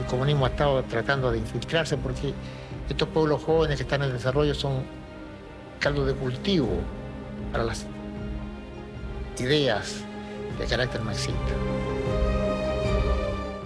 el comunismo ha estado tratando de infiltrarse porque estos pueblos jóvenes que están en desarrollo son caldo de cultivo para las ideas de carácter marxista.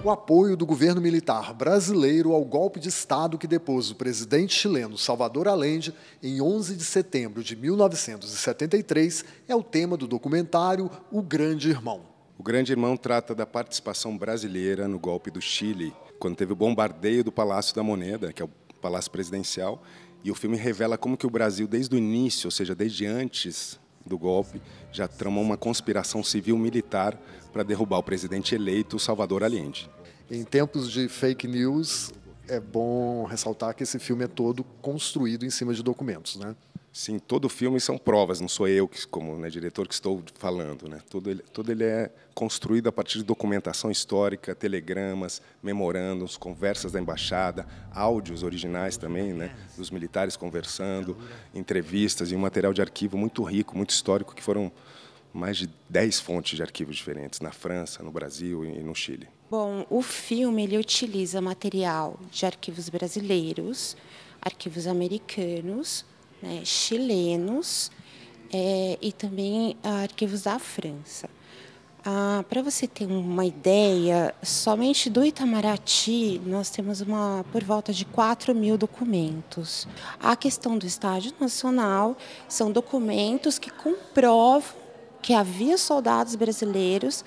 O apoio do governo militar brasileiro ao golpe de Estado que depôs o presidente chileno Salvador Allende em 11 de setembro de 1973 é o tema do documentário O Grande Irmão. O Grande Irmão trata da participação brasileira no golpe do Chile, quando teve o bombardeio do Palácio da Moneda, que é o Palácio Presidencial, e o filme revela como que o Brasil, desde o início, ou seja, desde antes do golpe, já tramou uma conspiração civil-militar para derrubar o presidente eleito, Salvador Allende. Em tempos de fake news, é bom ressaltar que esse filme é todo construído em cima de documentos, né? Sim, todo o filme são provas, não sou eu, como diretor, que estou falando, né? Todo ele é construído a partir de documentação histórica, telegramas, memorândulos, conversas da embaixada, áudios originais também, né? Dos militares conversando, entrevistas e um material de arquivo muito rico, muito histórico, que foram mais de 10 fontes de arquivos diferentes, na França, no Brasil e no Chile. Bom, o filme ele utiliza material de arquivos brasileiros, arquivos americanos, né, chilenos e também arquivos da França. Para você ter uma ideia, somente do Itamaraty nós temos por volta de 4.000 documentos. A questão do Estádio Nacional são documentos que comprovam que havia soldados brasileiros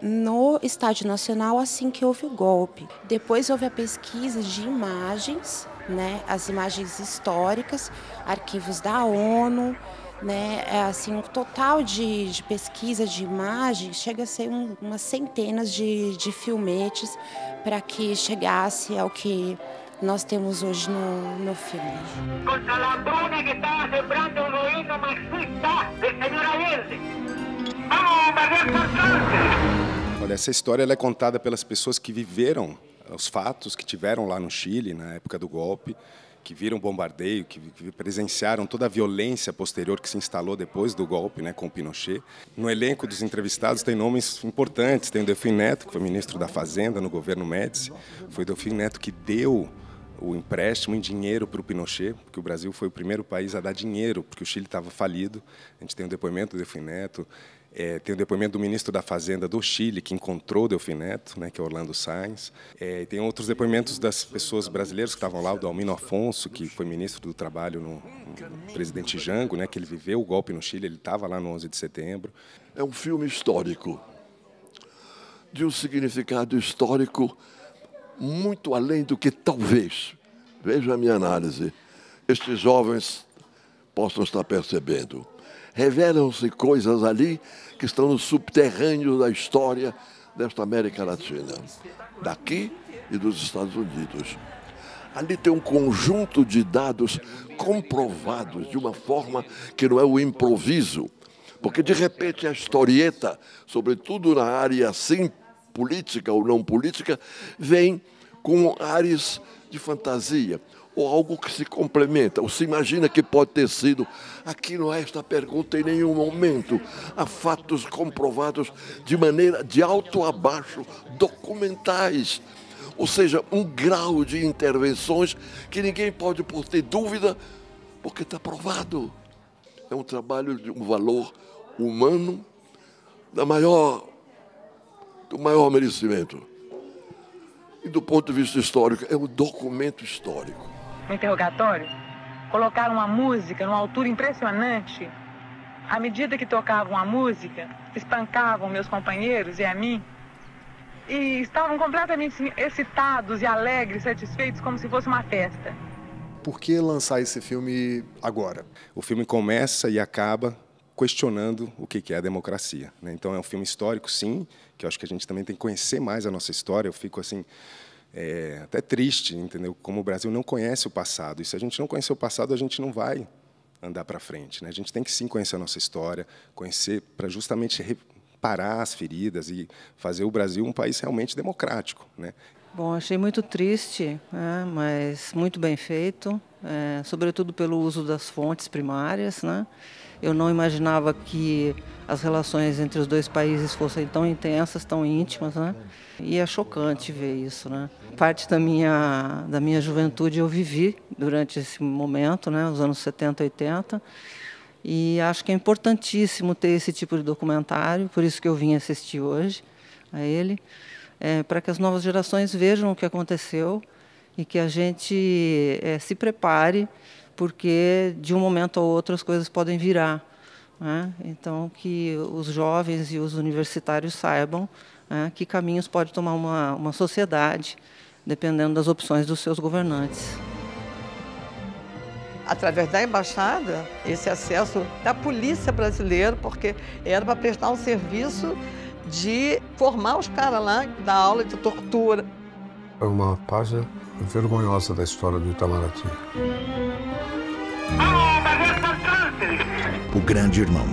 no Estádio Nacional assim que houve o golpe. Depois houve a pesquisa de imagens, né, as imagens históricas, arquivos da ONU, né, assim, um total de pesquisa de imagens chega a ser umas centenas de filmetes para que chegasse ao que nós temos hoje no filme. Contra a hambruna que estava sembrando o governo marxista do senhor Allende. Vamos bombardear Constante! Olha, essa história ela é contada pelas pessoas que viveram os fatos, que tiveram lá no Chile, na época do golpe, que viram o bombardeio, que presenciaram toda a violência posterior que se instalou depois do golpe, né, com o Pinochet. No elenco dos entrevistados tem nomes importantes, tem o Delfim Neto, que foi ministro da Fazenda no governo Médici. Foi o Delfim Neto que deu o empréstimo em dinheiro para o Pinochet, porque o Brasil foi o primeiro país a dar dinheiro, porque o Chile estava falido. A gente tem o depoimento do Delfim Neto, tem o depoimento do ministro da Fazenda do Chile, que encontrou o Delfim Neto, né, que é Orlando Salles. Tem outros depoimentos das pessoas brasileiras que estavam lá, o Dalmino Afonso, que foi ministro do Trabalho no presidente Jango, né, que ele viveu o golpe no Chile, ele estava lá no 11 de setembro. É um filme histórico, de um significado histórico muito além do que talvez, veja a minha análise, estes jovens possam estar percebendo. Revelam-se coisas ali que estão no subterrâneo da história desta América Latina, daqui e dos Estados Unidos. Ali tem um conjunto de dados comprovados de uma forma que não é o improviso, porque de repente a historieta, sobretudo na área assim política ou não política, vem com ares de fantasia, ou algo que se complementa, ou se imagina que pode ter sido. Aqui não há esta pergunta em nenhum momento. Há fatos comprovados de maneira de alto a baixo, documentais. Ou seja, um grau de intervenções que ninguém pode por ter dúvida, porque está provado. É um trabalho de um valor humano do maior merecimento. E do ponto de vista histórico, é um documento histórico. No interrogatório, colocaram uma música numa altura impressionante. À medida que tocavam a música, espancavam meus companheiros e a mim. E estavam completamente excitados e alegres, satisfeitos, como se fosse uma festa. Por que lançar esse filme agora? O filme começa e acaba questionando o que é a democracia, né? Então é um filme histórico, sim, que eu acho que a gente também tem que conhecer mais a nossa história. Eu fico assim até triste, entendeu? Como o Brasil não conhece o passado. E se a gente não conhecer o passado, a gente não vai andar para frente, né? A gente tem que sim conhecer a nossa história, conhecer para justamente reparar as feridas e fazer o Brasil um país realmente democrático, né? Bom, achei muito triste, né? Mas muito bem feito. sobretudo pelo uso das fontes primárias, né? Eu não imaginava que as relações entre os dois países fossem tão intensas, tão íntimas, né? E é chocante ver isso, né? Parte da minha juventude eu vivi durante esse momento, né? Os anos 70, 80. E acho que é importantíssimo ter esse tipo de documentário, por isso que eu vim assistir hoje a ele, para que as novas gerações vejam o que aconteceu e que a gente se prepare, porque de um momento ao outro as coisas podem virar, né? Então, que os jovens e os universitários saibam, né, que caminhos pode tomar uma sociedade, dependendo das opções dos seus governantes. Através da embaixada, esse acesso da polícia brasileira, porque era para prestar um serviço de formar os caras lá, dar aula de tortura. É uma página vergonhosa da história do Itamaraty. O Grande Irmão.